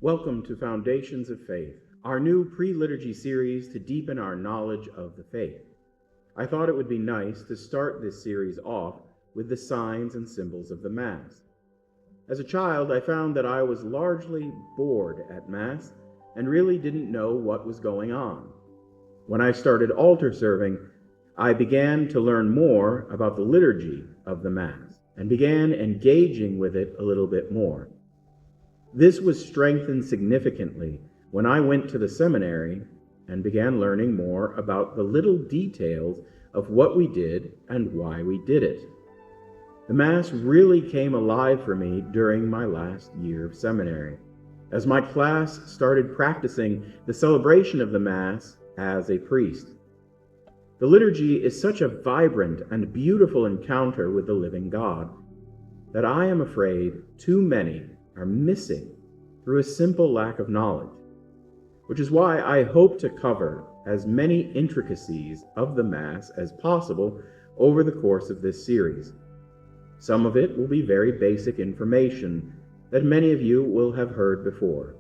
Welcome to Foundations of Faith, our new pre-liturgy series to deepen our knowledge of the faith. I thought it would be nice to start this series off with the signs and symbols of the Mass. As a child, I found that I was largely bored at Mass and really didn't know what was going on. When I started altar serving, I began to learn more about the liturgy of the Mass and began engaging with it a little bit more. This was strengthened significantly when I went to the seminary and began learning more about the little details of what we did and why we did it. The Mass really came alive for me during my last year of seminary, as my class started practicing the celebration of the Mass as a priest. The liturgy is such a vibrant and beautiful encounter with the living God that I am afraid too many are missing through a simple lack of knowledge, which is why I hope to cover as many intricacies of the Mass as possible over the course of this series. Some of it will be very basic information that many of you will have heard before,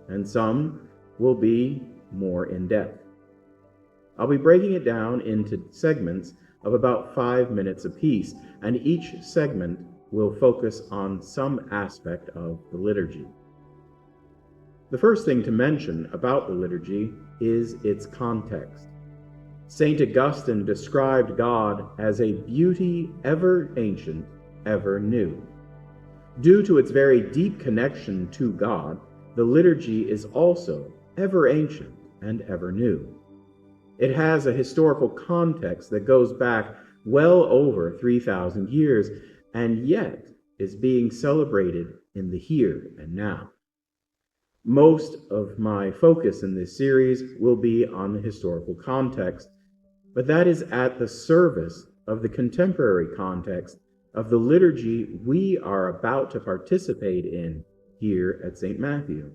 and some will be more in-depth. I'll be breaking it down into segments of about 5 minutes apiece, and each segment will focus on some aspect of the liturgy. The first thing to mention about the liturgy is its context. St. Augustine described God as a beauty ever ancient, ever new. Due to its very deep connection to God, the liturgy is also ever ancient and ever new. It has a historical context that goes back well over 3,000 years, and yet is being celebrated in the here and now. Most of my focus in this series will be on the historical context, but that is at the service of the contemporary context of the liturgy we are about to participate in here at St. Matthew.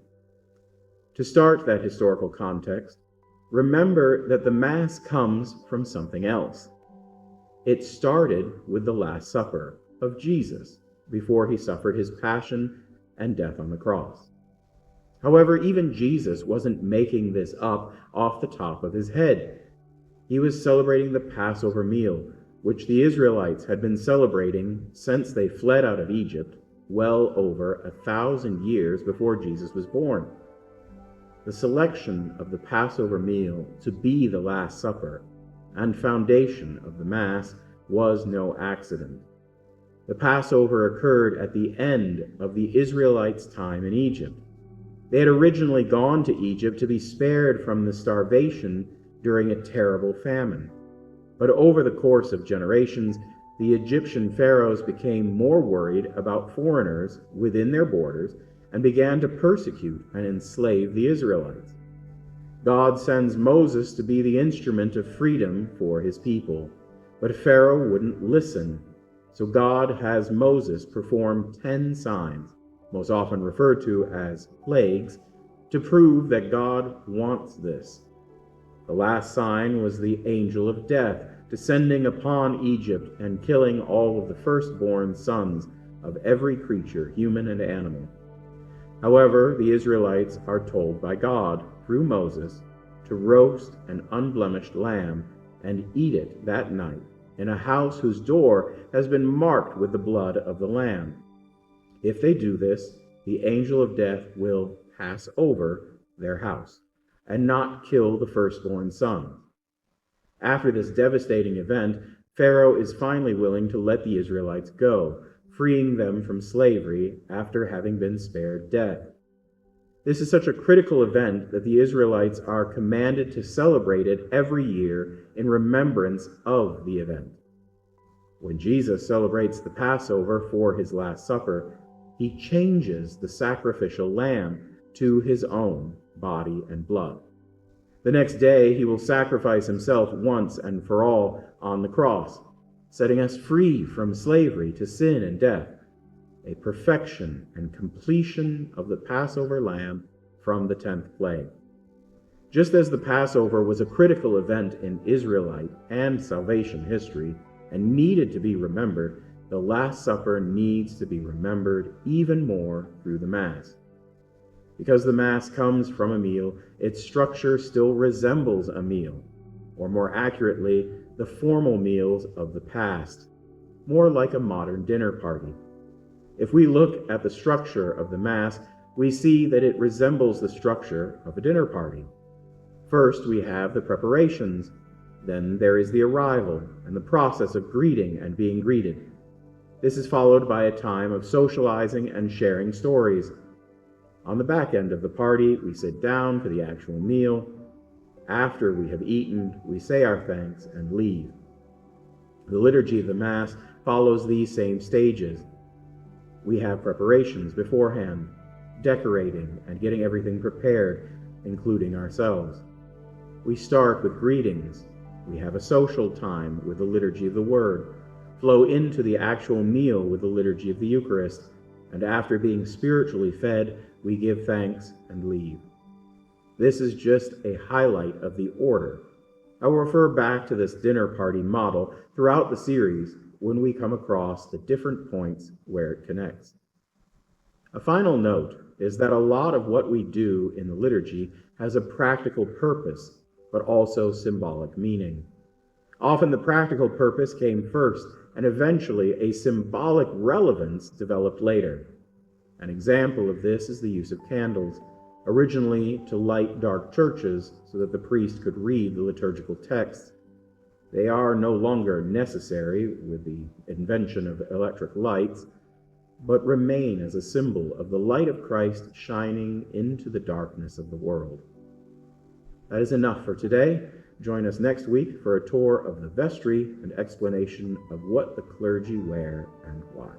To start that historical context, remember that the Mass comes from something else. It started with the Last Supper of Jesus before he suffered his passion and death on the cross. However, even Jesus wasn't making this up off the top of his head. He was celebrating the Passover meal, which the Israelites had been celebrating since they fled out of Egypt well over 1,000 years before Jesus was born. The selection of the Passover meal to be the Last Supper and foundation of the Mass was no accident. The Passover occurred at the end of the Israelites' time in Egypt. They had originally gone to Egypt to be spared from the starvation during a terrible famine. But over the course of generations, the Egyptian pharaohs became more worried about foreigners within their borders and began to persecute and enslave the Israelites. God sends Moses to be the instrument of freedom for his people, but Pharaoh wouldn't listen. So God has Moses perform 10 signs, most often referred to as plagues, to prove that God wants this. The last sign was the angel of death descending upon Egypt and killing all of the firstborn sons of every creature, human and animal. However, the Israelites are told by God, through Moses, to roast an unblemished lamb and eat it that night in a house whose door has been marked with the blood of the Lamb. If they do this, the angel of death will pass over their house and not kill the firstborn sons. After this devastating event, Pharaoh is finally willing to let the Israelites go, freeing them from slavery after having been spared death. This is such a critical event that the Israelites are commanded to celebrate it every year in remembrance of the event. When Jesus celebrates the Passover for his Last Supper, he changes the sacrificial lamb to his own body and blood. The next day, he will sacrifice himself once and for all on the cross, setting us free from slavery to sin and death, a perfection and completion of the Passover lamb from the 10th plague. Just as the Passover was a critical event in Israelite and salvation history and needed to be remembered, the Last Supper needs to be remembered even more through the Mass. Because the Mass comes from a meal, its structure still resembles a meal, or more accurately, the formal meals of the past, more like a modern dinner party. If we look at the structure of the Mass, we see that it resembles the structure of a dinner party. First, we have the preparations. Then there is the arrival and the process of greeting and being greeted. This is followed by a time of socializing and sharing stories. On the back end of the party, we sit down for the actual meal. After we have eaten, we say our thanks and leave. The liturgy of the Mass follows these same stages. We have preparations beforehand, decorating and getting everything prepared, including ourselves. We start with greetings. We have a social time with the liturgy of the Word, flow into the actual meal with the liturgy of the Eucharist, and after being spiritually fed, we give thanks and leave. This is just a highlight of the order. I will refer back to this dinner party model throughout the series when we come across the different points where it connects. A final note is that a lot of what we do in the liturgy has a practical purpose, but also symbolic meaning. Often the practical purpose came first, and eventually a symbolic relevance developed later. An example of this is the use of candles, originally to light dark churches so that the priest could read the liturgical texts. They are no longer necessary with the invention of electric lights, but remain as a symbol of the light of Christ shining into the darkness of the world. That is enough for today. Join us next week for a tour of the vestry and explanation of what the clergy wear and why.